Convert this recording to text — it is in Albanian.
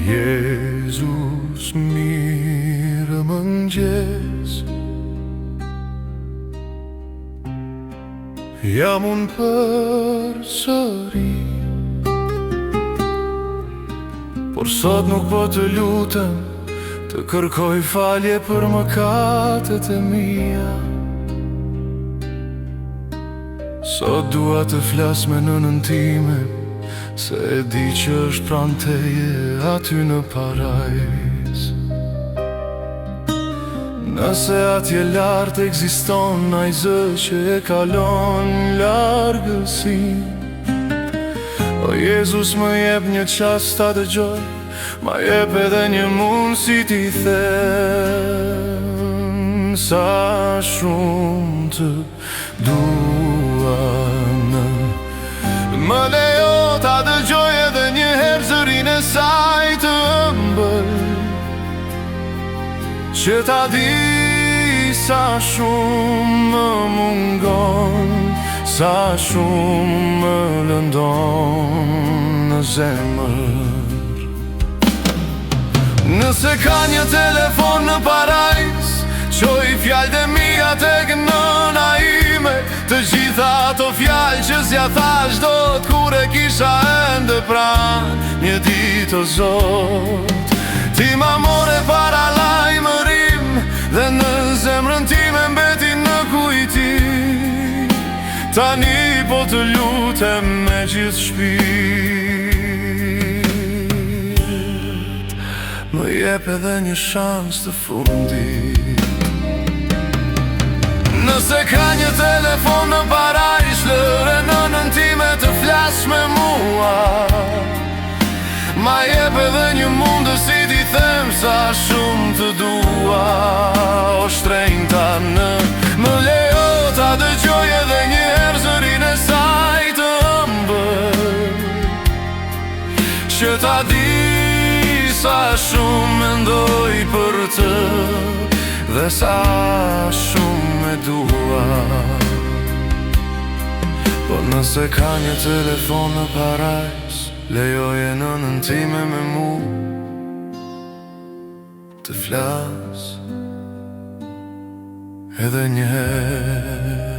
Jezus, mirë mëngjes, jam unë përsëri, por sot nuk po të lutem, të kërkoj falje për mëkatet e mia. Sot dua të flas me nënën time, se e di që është pranë teje aty në parajs. Nëse atje lart ekziston ai zë që e kalon largësin, o Jezus më jep një qas ta dëgjoj, ma jep edhe një mundësi t'i them sa shumë të dua në. Më lejo ta dëgjoj edhe një herë zërin e saj të ëmbël, që ta di sa shumë më mungon, sa shumë më lëndon në zemër. Nëse ka një telefon në parajs, qoj fjallë dhe mija tek nëna ime, të gjitha ato fjallë që s'ja thash dot kur e kisha ende pran një ditë o Zot. Ti ma more para lajmërim, dhe në zemrën time mbeti në kujtim. Tani po të lutem me gjithë shpirt, më jep edhe një shans të fundit. Nëse ka një telefon në parajs, lëre nënën time të flas me mua, ma jep edhe një mundësi t'i them sa shumë të dua. O shtrenjta në, më lejo ta dëgjoj edhe një herë zërin e saj të ëmbël, që ta di sa shumë mendoj për të, dhe sa shumë me dua. Po nëse ka një telefon në parajs, lejoje nënën time me mu të flas edhe një herë.